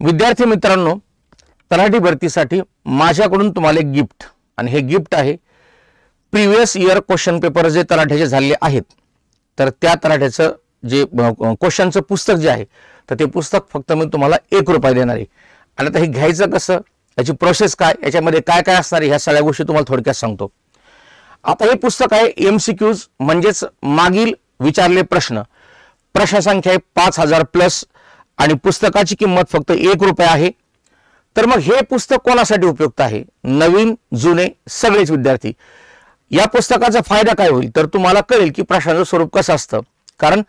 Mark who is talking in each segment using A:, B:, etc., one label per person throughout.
A: विद्यार्थी मित्रांनो, तलाठी भरतीसाठी माझ्याकडून तुम्हाला एक गिफ्ट, आणि हे गिफ्ट आहे प्रीवियस इयर क्वेश्चन पेपर जे तलाठ्याचे झाले आहेत, तर त्या तलाठ्याचं जे क्वेश्चनचं पुस्तक जे आहे, तर ते पुस्तक फक्त मी तुम्हाला ₹1 देणार आहे. आणि आता हे घ्यायचं कसं, याची प्रोसेस काय, याच्यामध्ये काय काय असणार आहे, ह्या सगळ्या गोष्टी तुम्हाला थोडक्यात सांगतो. आता हे पुस्तक आहे MCQs म्हणजेच मागील विचारले प्रश्न. प्रश्न संख्या आहे 5000+ आणि पुस्तकाची किंमत फक्त ₹1 आहे. तर मग हे पुस्तक कोणासाठी उपयुक्त आहे? नवीन जुने सगळेच विद्यार्थी. या पुस्तकाचा फायदा काय होईल, तर तुम्हाला कळेल की प्रश्नाचं स्वरूप कसं असतं. कारण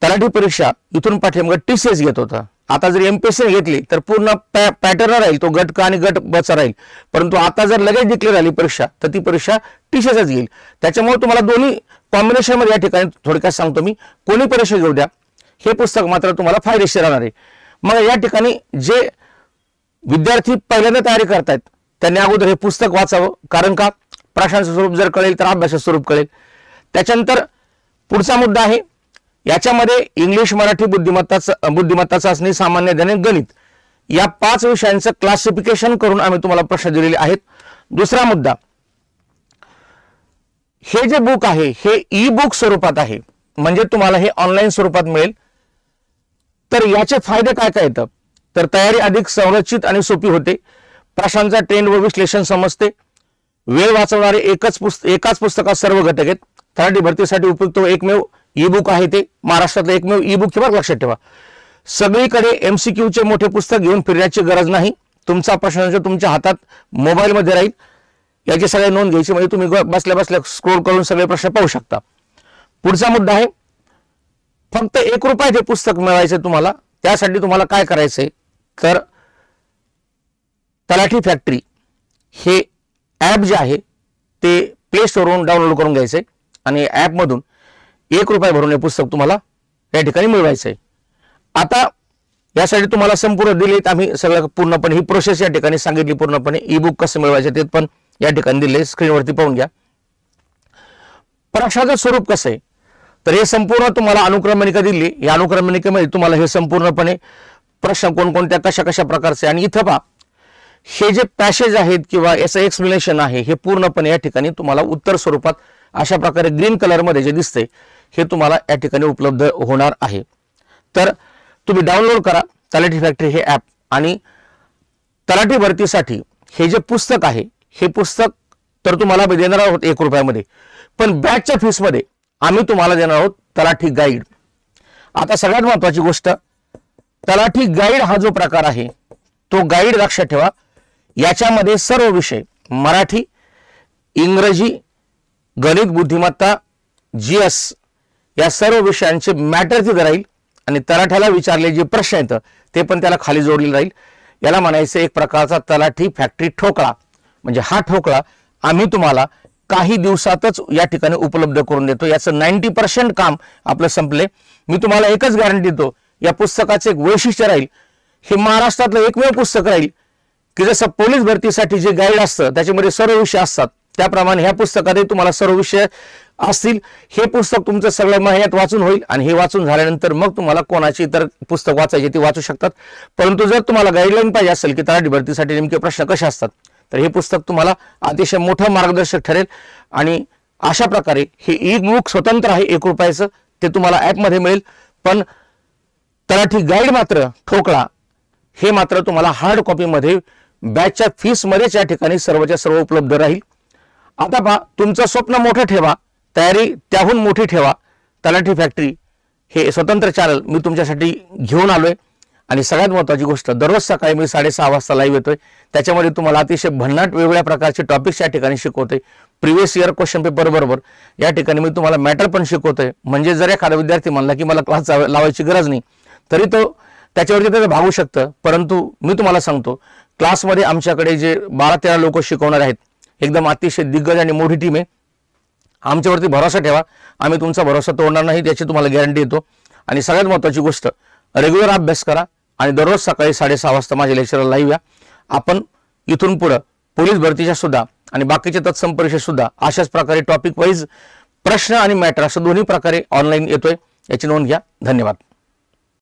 A: तलाठी परीक्षा इथून पाठीमागे TCS घेत होता. आता जर MPSC घेतली तर पूर्ण पॅटर्न राहील, तो गट क आणि गट ब चा राहील. परंतु आता जर लगेच डिक्लेअर झाली परीक्षा, तर ती परीक्षा TCSच घेईल. त्याच्यामुळे तुम्हाला दोन्ही कॉम्बिनेशन मध्ये या ठिकाणी थोडक्यात सांगतो मी, कोणी परीक्षा घेऊ द्या, हे पुस्तक मात्र तुम्हाला फायदेशीर राहणार आहे. मग या ठिकाणी जे विद्यार्थी पहिल्यांदा तयारी करतायत त्यांनी अगोदर हे पुस्तक वाचावं. कारण का, प्रश्नांचं स्वरूप जर कळेल तर अभ्यासाचं स्वरूप कळेल. त्याच्यानंतर पुढचा मुद्दा आहे, याच्यामध्ये इंग्लिश, मराठी, बुद्धिमत्ता चाचणी, सामान्य ज्ञान, गणित या 5 विषयांचं क्लासिफिकेशन करून आम्ही तुम्हाला प्रश्न दिलेले आहेत. दुसरा मुद्दा, हे जे बुक आहे हे ई-बुक स्वरूपात आहे, म्हणजे तुम्हाला हे ऑनलाईन स्वरूपात मिळेल. तर याचे फायदे काय काय येतात, तर तयारी अधिक संरचित आणि सोपी होते, प्रश्नांचा ट्रेंड व विश्लेषण समजते, वेळ वाचवणारे एकाच पुस्तकात सर्व घटक आहेत. तलाठी भरतीसाठी उपयुक्त एकमेव ई-बुक आहे, ते महाराष्ट्रातलं एकमेव ई-बुक हे लक्षात ठेवा. सगळीकडे MCQचे मोठे पुस्तक घेऊन फिरण्याची गरज नाही. तुमचा प्रश्न तुमच्या हातात मोबाईल मध्ये राहील. याची सगळी नोंद घ्यायची, म्हणजे तुम्ही बसल्या बसल्या स्क्रोल करून सगळे प्रश्न पाहू शकता. पुढचा मुद्दा आहे, फक्त ₹1 हे पुस्तक मिळवायचे तुम्हाला. त्यासाठी तुम्हाला काय करायचंय, तर तलाठी फॅक्टरी हे ॲप जे आहे ते प्ले स्टोरवरून डाउनलोड करून घ्यायचंय आणि ॲपमधून ₹1 भरून हे पुस्तक तुम्हाला या ठिकाणी मिळवायचंय. आता यासाठी तुम्हाला संपूर्ण दिलेत आम्ही सगळं पूर्णपणे ही प्रोसेस या ठिकाणी सांगितली पूर्णपणे. ई-बुक कसं मिळवायचं ते पण या ठिकाणी दिले, स्क्रीनवरती पाहून घ्या. प्रश्नाचं स्वरूप कसं आहे, तर हे संपूर्ण तुम्हाला अनुक्रमणिका दिली. या अनुक्रमणिकेमध्ये तुम्हाला हे संपूर्णपणे प्रश्न कोणकोणत्या कशा कशा प्रकारचे, आणि इथं पहा हे जे पॅसेज आहेत किंवा याचं एक्सप्लेनेशन आहे हे पूर्णपणे या ठिकाणी तुम्हाला उत्तर स्वरूपात अशा प्रकारे ग्रीन कलर मध्ये जे दिसते हे तुम्हाला या ठिकाणी उपलब्ध होणार आहे. तर तुम्ही डाउनलोड करा तलाठी फॅक्टरी हे ॲप. आणि तलाठी भरतीसाठी हे जे पुस्तक आहे हे पुस्तक तर तुम्हाला देणार आहोत ₹1 मध्ये, पण बॅचच्या फीस मध्ये आम्ही तुम्हाला देणार आहोत तलाठी गाईड. आता सगळ्यात महत्त्वाची गोष्ट, तलाठी गाईड हा जो प्रकार आहे तो गाईड लक्षात ठेवा. याच्यामध्ये सर्व विषय मराठी, इंग्रजी, गणित, बुद्धिमत्ता, GS या सर्व विषयांचे मॅटर तिथे राहील. आणि तलाठ्याला विचारले जे प्रश्न आहेत ते पण त्याला खाली जोडलेले राहील. याला म्हणायचं एक प्रकारचा तलाठी फॅक्टरी ठोकळा. म्हणजे हा ठोकळा आम्ही तुम्हाला काही दिवसातच या ठिकाणी उपलब्ध करून देतो. याचं 90% काम आपलं संपले. मी तुम्हाला एकच गॅरंटी देतो, या पुस्तकाचे एक वैशिष्ट्य राहील, हे महाराष्ट्रातलं एकमेव पुस्तक राहील की जसं पोलीस भरतीसाठी जे गाईड असतं त्याच्यामध्ये सर्व विषय असतात, त्याप्रमाणे ह्या पुस्तकातही तुम्हाला सर्व विषय असतील. हे पुस्तक तुमचं सगळं महिन्यात वाचून होईल, आणि हे वाचून झाल्यानंतर मग तुम्हाला कोणाची इतर पुस्तक वाचायची ती वाचू शकतात. परंतु जर तुम्हाला गाईडलाईन पाहिजे असेल की तलाठी भरतीसाठी नेमके प्रश्न कसे असतात, तर हे पुस्तक तुम्हाला अतिशय मोठं मार्गदर्शक ठरेल. आणि अशा प्रकारे हे ई-बुक स्वतंत्र आहे ₹1, ते तुम्हाला ॲपमध्ये मिळेल. पण तलाठी गाईड मात्र ठोकळा हे मात्र तुम्हाला हार्ड कॉपीमध्ये बॅचच्या फीस मध्येच या ठिकाणी सर्वच्या सर्व उपलब्ध राहील. आता पहा, तुमचं स्वप्न मोठं ठेवा, तयारी त्याहून मोठी ठेवा. तलाठी फॅक्टरी हे स्वतंत्र चॅनल मी तुमच्यासाठी घेऊन आलोय. आणि सगळ्यात महत्त्वाची गोष्ट, दररोज सकाळी मी 6:30 वाजता लाईव्ह येतोय. त्याच्यामध्ये तुम्हाला अतिशय भन्नाट वेगवेगळ्या प्रकारचे टॉपिक्स या ठिकाणी शिकवतोय. प्रिव्हियस इयर क्वेश्चन पेपर बरोबर या ठिकाणी मी तुम्हाला मॅटर पण शिकवतोय. म्हणजे जर एखादा विद्यार्थी म्हणला की मला क्लास लावायची गरज नाही, तरी तो त्याच्यावरती त्याचं भागू शकतं. परंतु मी तुम्हाला सांगतो, क्लासमध्ये आमच्याकडे जे 12-13 लोक शिकवणार आहेत, एकदम अतिशय दिग्गज आणि मोठी टीम आहे. आमच्यावरती भरोसा ठेवा, आम्ही तुमचा भरोसा तोडणार नाही याची तुम्हाला गॅरंटी देतो. आणि सगळ्यात महत्त्वाची गोष्ट, रेग्युलर अभ्यास करा आणि दररोज सकाळी 6:30 वाजता माझ्या लेक्चरला लाईव्ह या. आपण इथून पुढे पोलीस भरतीच्या सुद्धा आणि बाकीच्या तत्सम परीक्षा सुद्धा अशाच प्रकारे टॉपिक वाईज प्रश्न आणि मॅटर असं दोन्ही प्रकारे ऑनलाईन येतोय. याची नोंद घ्या. धन्यवाद.